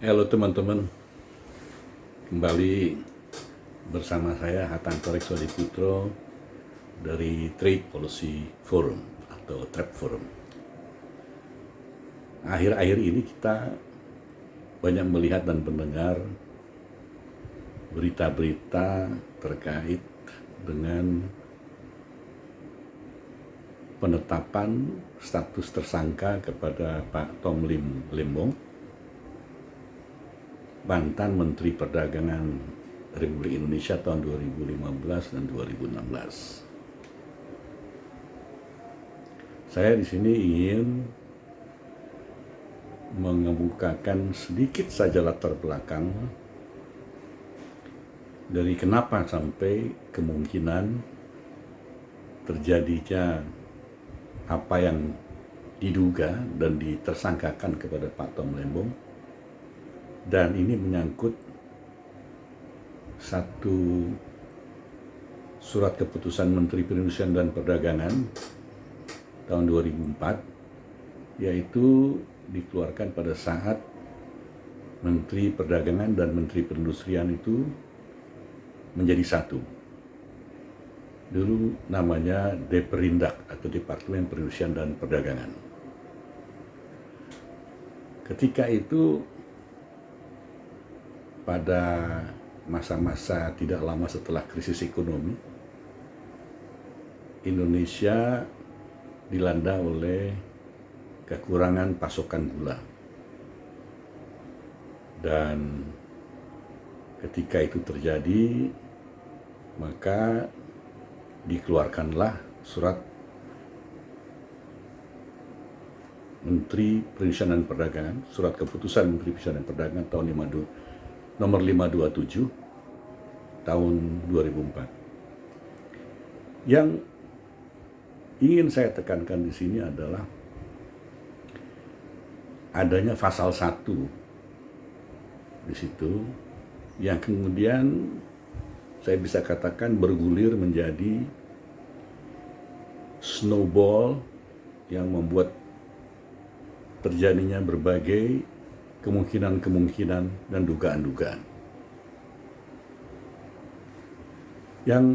Halo teman-teman, kembali bersama saya Hatanto Reksoadiputro dari Trade Policy Forum atau TRAP Forum. Akhir-akhir ini kita banyak melihat dan mendengar berita-berita terkait dengan penetapan status tersangka kepada Pak Tom Lim Limbong, mantan Menteri Perdagangan Republik Indonesia tahun 2015 dan 2016. Saya di sini ingin mengemukakan sedikit saja latar belakang dari kenapa sampai kemungkinan terjadinya apa yang diduga dan ditersangkakan kepada Pak Tom Limbong. Dan ini menyangkut satu surat keputusan Menteri Perindustrian dan Perdagangan tahun 2004, yaitu dikeluarkan pada saat Menteri Perdagangan dan Menteri Perindustrian itu menjadi satu. Dulu namanya Deperindak atau Departemen Perindustrian dan Perdagangan. Ketika itu pada masa-masa tidak lama setelah krisis ekonomi, Indonesia dilanda oleh kekurangan pasokan gula. Dan ketika itu terjadi, maka dikeluarkanlah surat Menteri Perindustrian dan Perdagangan, surat keputusan Menteri Perindustrian dan Perdagangan tahun nomor 527 tahun 2004. Yang ingin saya tekankan di sini adalah adanya pasal 1 di situ yang kemudian saya bisa katakan bergulir menjadi snowball yang membuat terjadinya berbagai kemungkinan-kemungkinan dan dugaan-dugaan. Yang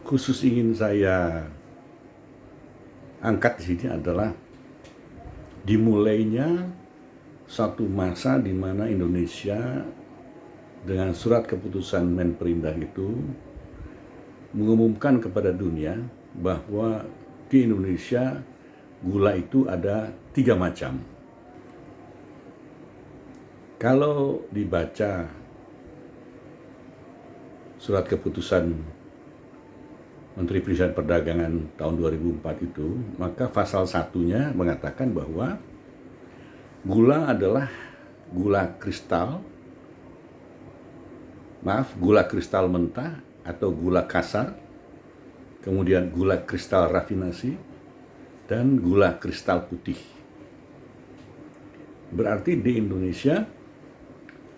khusus ingin saya angkat di sini adalah dimulainya satu masa di mana Indonesia dengan surat keputusan Menperindah itu mengumumkan kepada dunia bahwa di Indonesia gula itu ada 3 macam. Kalau dibaca surat keputusan Menteri Perindustrian Perdagangan tahun 2004 itu, maka pasal 1-nya mengatakan bahwa gula adalah gula kristal mentah atau gula kasar, kemudian gula kristal rafinasi, dan gula kristal putih. Berarti di Indonesia,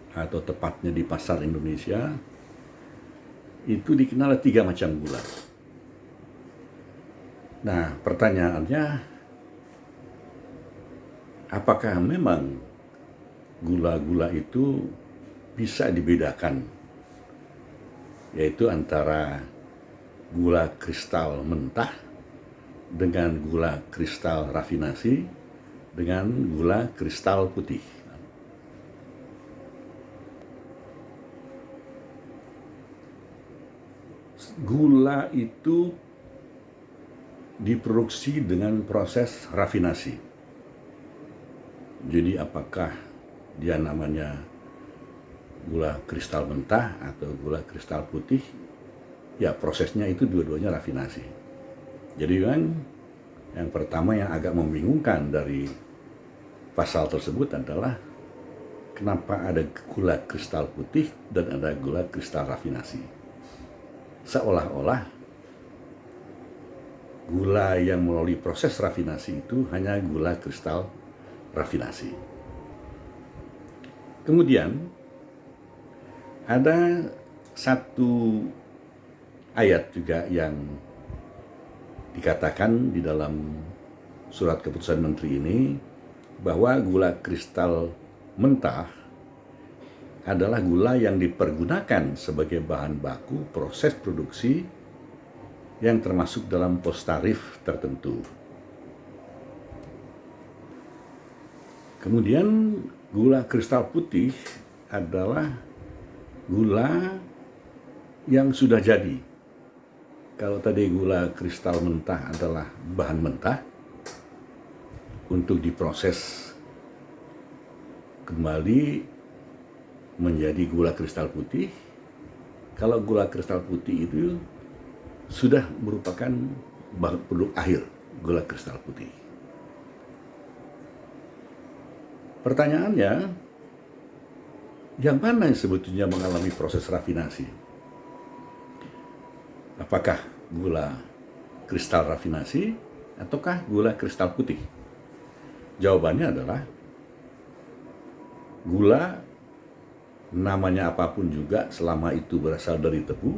atau tepatnya di pasar Indonesia, itu dikenal 3 macam gula. Nah, pertanyaannya, apakah memang gula-gula itu bisa dibedakan, yaitu antara gula kristal mentah dengan gula kristal rafinasi dengan gula kristal putih? Gula itu diproduksi dengan proses rafinasi. Jadi apakah dia namanya gula kristal mentah atau gula kristal putih, ya prosesnya itu dua-duanya rafinasi. Jadi kan yang pertama yang agak membingungkan dari pasal tersebut adalah kenapa ada gula kristal putih dan ada gula kristal rafinasi. Seolah-olah gula yang melalui proses rafinasi itu hanya gula kristal rafinasi. Kemudian ada satu ayat juga yang dikatakan di dalam surat keputusan menteri ini bahwa gula kristal mentah adalah gula yang dipergunakan sebagai bahan baku proses produksi yang termasuk dalam pos tarif tertentu. Kemudian gula kristal putih adalah gula yang sudah jadi. Kalau tadi gula kristal mentah adalah bahan mentah untuk diproses kembali menjadi gula kristal putih. Kalau gula kristal putih itu sudah merupakan produk akhir gula kristal putih. Pertanyaannya, yang mana yang sebetulnya mengalami proses rafinasi? Apakah gula kristal rafinasi ataukah gula kristal putih? Jawabannya adalah gula, namanya apapun juga selama itu berasal dari tebu,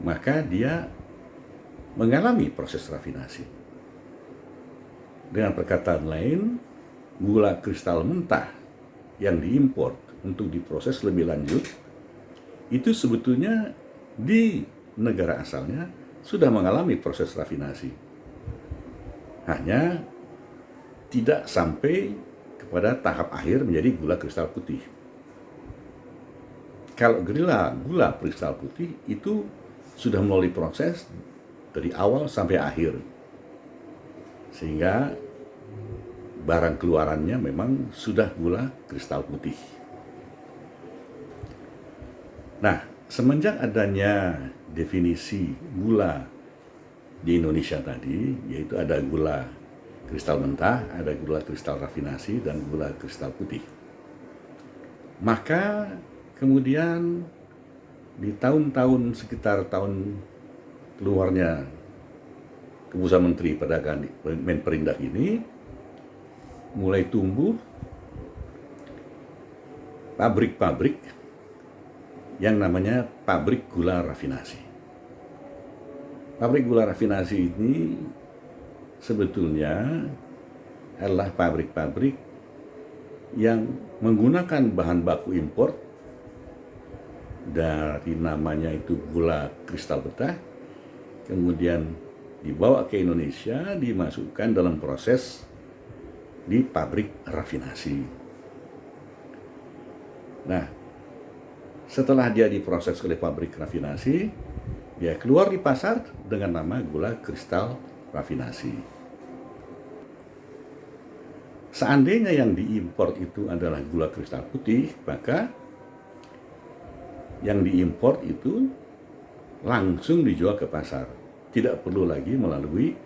maka dia mengalami proses rafinasi. Dengan perkataan lain, gula kristal mentah yang diimpor untuk diproses lebih lanjut itu sebetulnya di negara asalnya sudah mengalami proses rafinasi, hanya tidak sampai kepada tahap akhir menjadi gula kristal putih. Kalau gula kristal putih itu sudah melalui proses dari awal sampai akhir, sehingga barang keluarannya memang sudah gula kristal putih. Nah, semenjak adanya definisi gula di Indonesia tadi, yaitu ada gula kristal mentah, ada gula kristal rafinasi, dan gula kristal putih, maka kemudian di tahun-tahun sekitar tahun keluarnya Keputusan Menteri Perdagangan Menperindak ini, mulai tumbuh pabrik-pabrik yang namanya pabrik gula rafinasi. Pabrik gula rafinasi ini sebetulnya adalah pabrik-pabrik yang menggunakan bahan baku impor dari namanya itu gula kristal mentah, kemudian dibawa ke Indonesia, dimasukkan dalam proses di pabrik rafinasi. Nah, setelah dia diproses oleh pabrik rafinasi, dia keluar di pasar dengan nama gula kristal rafinasi. Seandainya yang diimpor itu adalah gula kristal putih, maka yang diimpor itu langsung dijual ke pasar, tidak perlu lagi melalui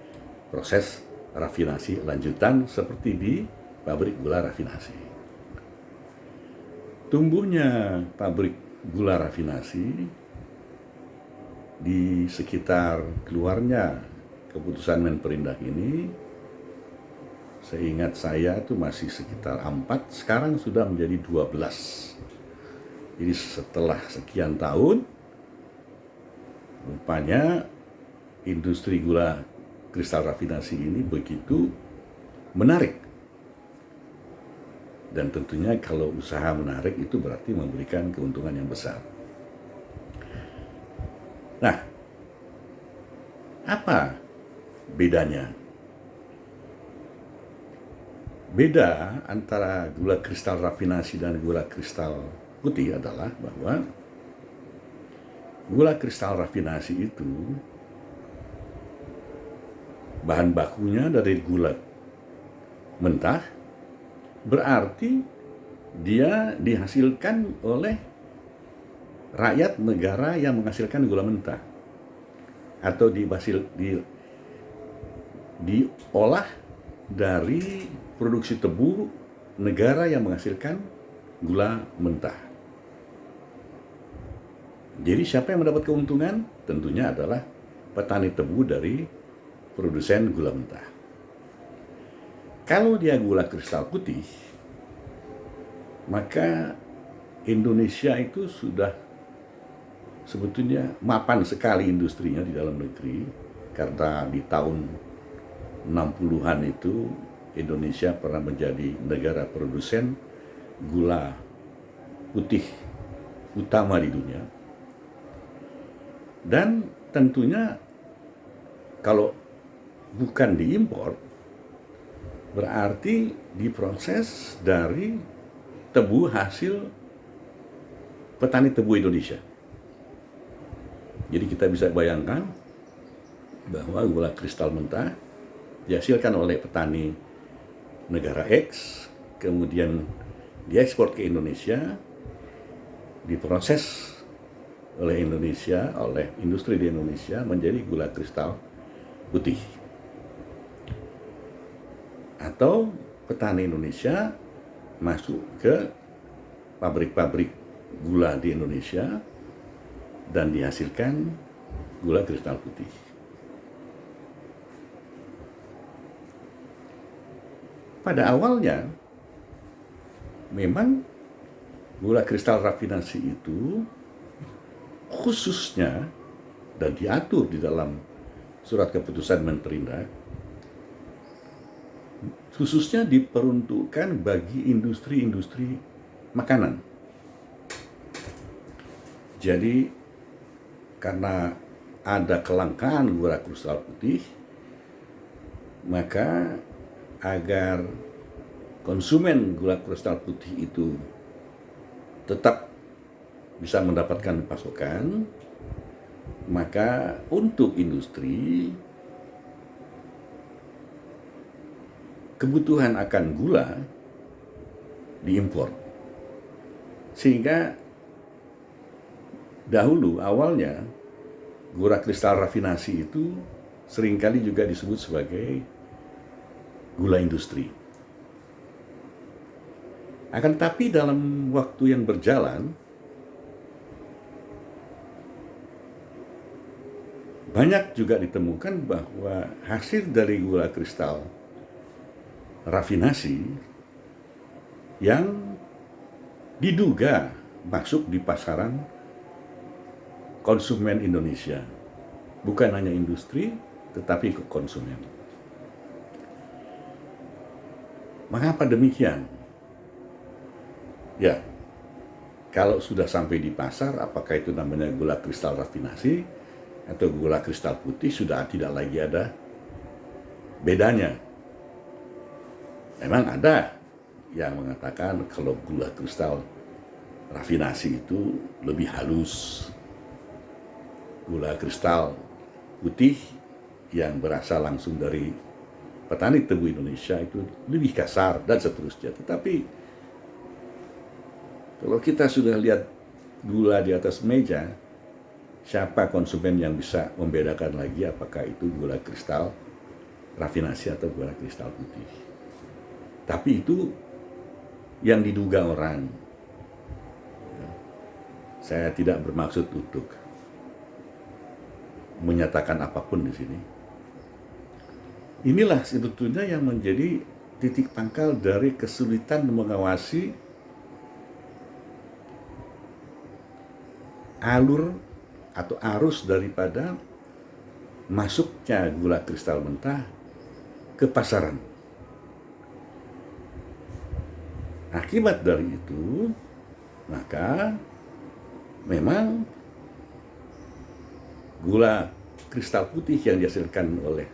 proses rafinasi lanjutan seperti di pabrik gula rafinasi. Tumbuhnya pabrik gula rafinasi di sekitar keluarnya Keputusan Menperindak ini, seingat saya itu masih sekitar 4, sekarang sudah menjadi 12. Jadi setelah sekian tahun, rupanya industri gula kristal rafinasi ini begitu menarik. Dan tentunya kalau usaha menarik itu berarti memberikan keuntungan yang besar. Nah, apa bedanya? Beda antara gula kristal rafinasi dan gula kristal putih adalah bahwa gula kristal rafinasi itu bahan bakunya dari gula mentah, berarti dia dihasilkan oleh rakyat negara yang menghasilkan gula mentah, atau diolah dari produksi tebu negara yang menghasilkan gula mentah. Jadi siapa yang mendapat keuntungan? Tentunya adalah petani tebu dari produsen gula mentah. Kalau dia gula kristal putih, maka Indonesia itu sudah sebetulnya mapan sekali industrinya di dalam negeri, karena di tahun 60-an itu Indonesia pernah menjadi negara produsen gula putih utama di dunia. Dan tentunya kalau bukan diimpor, berarti diproses dari tebu hasil petani tebu Indonesia. Jadi kita bisa bayangkan bahwa gula kristal mentah dihasilkan oleh petani negara X, kemudian diekspor ke Indonesia, diproses oleh Indonesia, oleh industri di Indonesia menjadi gula kristal putih. Atau petani Indonesia masuk ke pabrik-pabrik gula di Indonesia dan dihasilkan gula kristal putih. Pada awalnya memang gula kristal rafinasi itu khususnya dan diatur di dalam surat keputusan Menterindak, khususnya diperuntukkan bagi industri-industri makanan. Jadi karena ada kelangkaan gula kristal putih, maka agar konsumen gula kristal putih itu tetap bisa mendapatkan pasokan, maka untuk industri kebutuhan akan gula diimpor. Sehingga dahulu awalnya gula kristal rafinasi itu seringkali juga disebut sebagai gula industri. Akan tetapi dalam waktu yang berjalan, banyak juga ditemukan bahwa hasil dari gula kristal rafinasi yang diduga masuk di pasaran konsumen Indonesia. Bukan hanya industri, tetapi ke konsumen. Mengapa demikian? Ya, kalau sudah sampai di pasar, apakah itu namanya gula kristal rafinasi atau gula kristal putih, sudah tidak lagi ada bedanya. Memang ada yang mengatakan kalau gula kristal rafinasi itu lebih halus, gula kristal putih yang berasal langsung dari petani tebu Indonesia itu lebih kasar dan seterusnya. Tetapi kalau kita sudah lihat gula di atas meja, siapa konsumen yang bisa membedakan lagi apakah itu gula kristal rafinasi atau gula kristal putih? Tapi itu yang diduga orang. Saya tidak bermaksud untuk menyatakan apapun di sini. Inilah sebetulnya yang menjadi titik pangkal dari kesulitan mengawasi alur atau arus daripada masuknya gula kristal mentah ke pasaran. Akibat dari itu, maka memang gula kristal putih yang dihasilkan oleh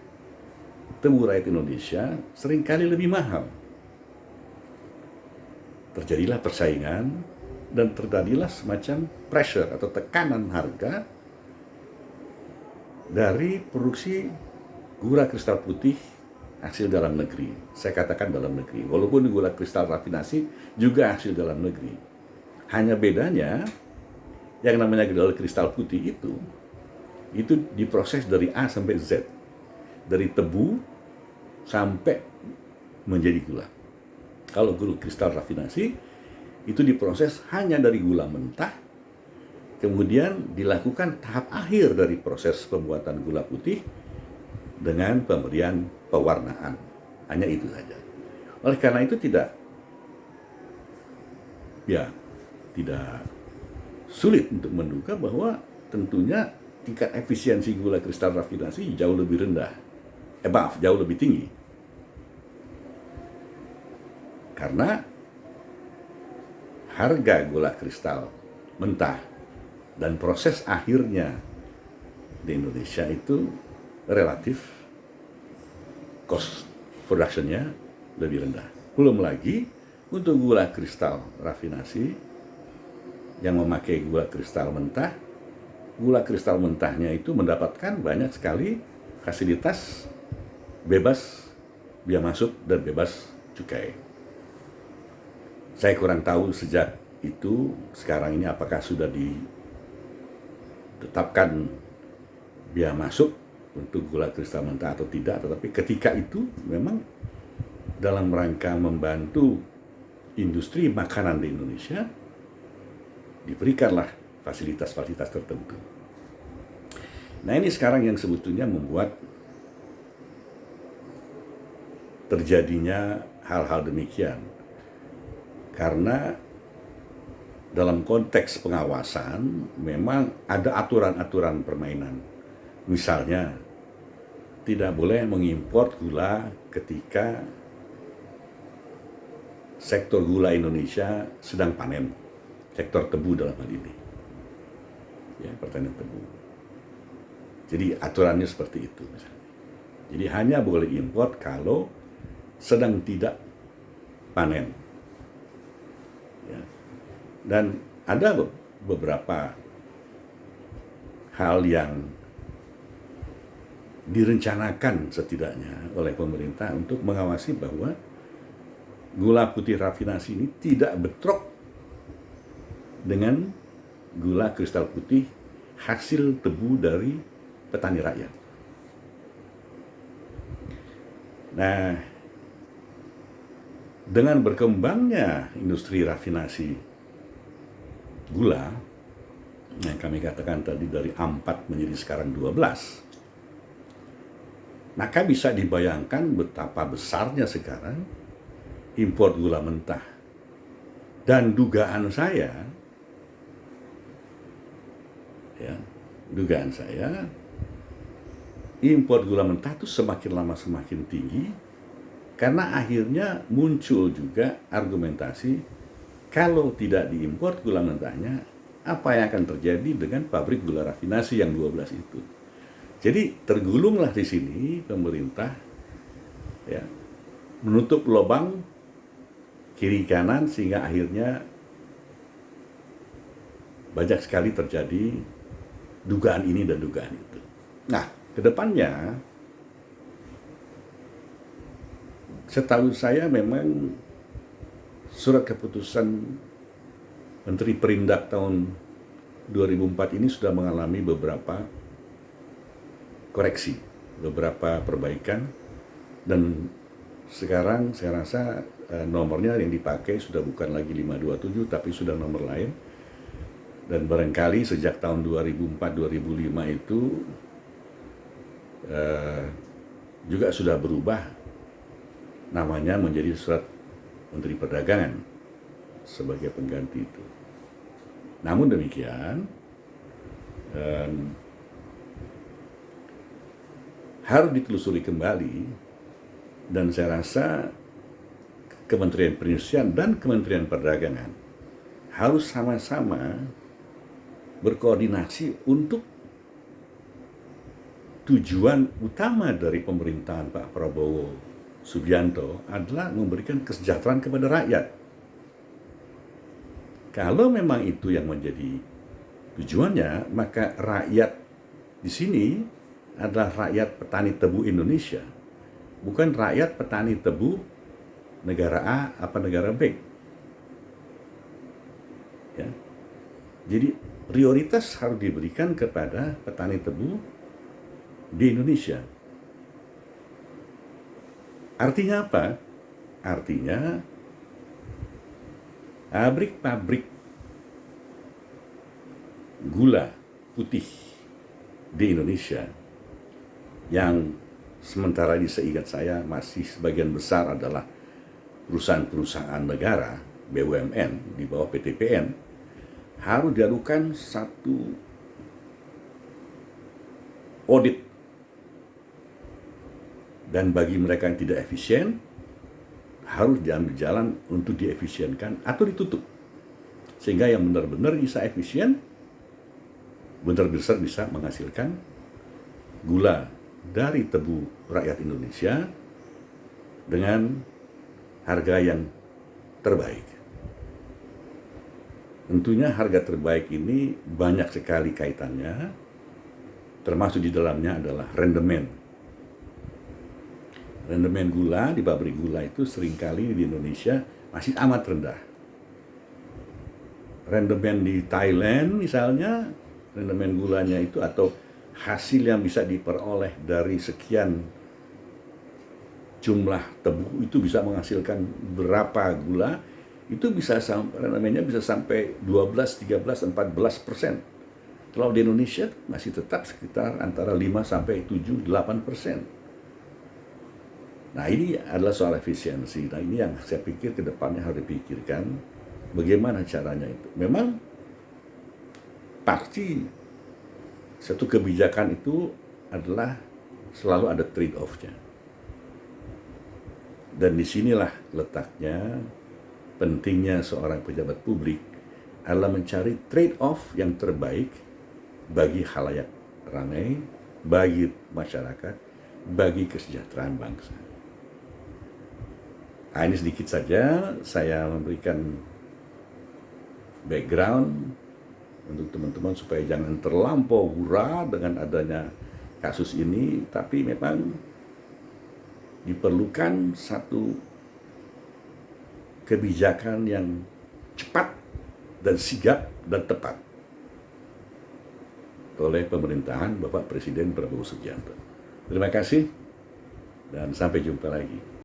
tebu rakyat Indonesia seringkali lebih mahal. Terjadilah persaingan dan terjadilah semacam pressure atau tekanan harga dari produksi gula kristal putih hasil dalam negeri. Saya katakan dalam negeri, walaupun gula kristal rafinasi juga hasil dalam negeri. Hanya bedanya yang namanya gula kristal putih itu diproses dari A sampai Z, dari tebu sampai menjadi gula. Kalau gula kristal rafinasi itu diproses hanya dari gula mentah, kemudian dilakukan tahap akhir dari proses pembuatan gula putih dengan pemberian pewarnaan. Hanya itu saja. Oleh karena itu tidak sulit untuk menduga bahwa tentunya tingkat efisiensi gula kristal rafinasi jauh lebih rendah, jauh lebih tinggi. Karena harga gula kristal mentah dan proses akhirnya di Indonesia itu relatif cost productionnya lebih rendah. Belum lagi untuk gula kristal rafinasi yang memakai gula kristal mentah, gula kristal mentahnya itu mendapatkan banyak sekali fasilitas bebas biaya masuk dan bebas cukai. Saya kurang tahu sejak itu sekarang ini apakah sudah ditetapkan biaya masuk untuk gula kristal mentah atau tidak, tetapi ketika itu memang dalam rangka membantu industri makanan di Indonesia diberikanlah fasilitas-fasilitas tertentu. Nah, ini sekarang yang sebetulnya membuat terjadinya hal-hal demikian. Karena dalam konteks pengawasan memang ada aturan-aturan permainan. Misalnya, tidak boleh mengimpor gula ketika sektor gula Indonesia sedang panen. Sektor tebu dalam hal ini. Ya, pertanian tebu. Jadi aturannya seperti itu misalnya. Jadi hanya boleh impor kalau sedang tidak panen. Ya. Dan ada beberapa hal yang direncanakan setidaknya oleh pemerintah untuk mengawasi bahwa gula putih rafinasi ini tidak bentrok dengan gula kristal putih hasil tebu dari petani rakyat. Nah, dengan berkembangnya industri rafinasi gula, yang kami katakan tadi dari 4 menjadi sekarang 12, maka bisa dibayangkan betapa besarnya sekarang impor gula mentah. Dan dugaan saya, impor gula mentah itu semakin lama semakin tinggi, karena akhirnya muncul juga argumentasi, kalau tidak diimpor gula mentahnya, apa yang akan terjadi dengan pabrik gula rafinasi yang 12 itu. Jadi tergulunglah di sini pemerintah menutup lubang kiri kanan sehingga akhirnya banyak sekali terjadi dugaan ini dan dugaan itu. Nah, kedepannya setahu saya memang surat keputusan Menteri Perindak tahun 2004 ini sudah mengalami beberapa koreksi, beberapa perbaikan, dan sekarang saya rasa nomornya yang dipakai sudah bukan lagi 527 tapi sudah nomor lain. Dan barangkali sejak tahun 2004-2005 itu juga sudah berubah namanya menjadi Surat Menteri Perdagangan sebagai pengganti itu. Namun demikian, harus ditelusuri kembali, dan saya rasa Kementerian Perindustrian dan Kementerian Perdagangan harus sama-sama berkoordinasi untuk tujuan utama dari pemerintahan Pak Prabowo Subianto adalah memberikan kesejahteraan kepada rakyat. Kalau memang itu yang menjadi tujuannya, maka rakyat di sini adalah rakyat petani tebu Indonesia, bukan rakyat petani tebu negara A apa negara B. Ya. Jadi prioritas harus diberikan kepada petani tebu di Indonesia. Artinya apa? Artinya pabrik-pabrik gula putih di Indonesia yang sementara ini seingat saya masih sebagian besar adalah perusahaan-perusahaan negara, BUMN di bawah PTPN, harus dilakukan satu audit. Dan bagi mereka yang tidak efisien, harus diambil jalan untuk diefisienkan atau ditutup. Sehingga yang benar-benar bisa efisien, benar-benar bisa menghasilkan gula dari tebu rakyat Indonesia dengan harga yang terbaik. Tentunya harga terbaik ini banyak sekali kaitannya, termasuk di dalamnya adalah rendemen. Rendemen gula di pabrik gula itu seringkali di Indonesia masih amat rendah. Rendemen di Thailand misalnya, rendemen gulanya itu atau hasil yang bisa diperoleh dari sekian jumlah tebu itu bisa menghasilkan berapa gula, itu bisa rendemennya bisa sampai 12, 13, 14%. Kalau di Indonesia masih tetap sekitar antara 5 sampai 7, 8%. Nah, ini adalah soal efisiensi. Nah, ini yang saya pikir ke depannya harus dipikirkan bagaimana caranya itu. Memang pasti satu kebijakan itu adalah selalu ada trade-off-nya. Dan disinilah letaknya pentingnya seorang pejabat publik adalah mencari trade-off yang terbaik bagi khalayak ramai, bagi masyarakat, bagi kesejahteraan bangsa. Nah, ini sedikit saja saya memberikan background untuk teman-teman supaya jangan terlampau hura dengan adanya kasus ini, tapi memang diperlukan satu kebijakan yang cepat dan sigap dan tepat oleh pemerintahan Bapak Presiden Prabowo Subianto. Terima kasih dan sampai jumpa lagi.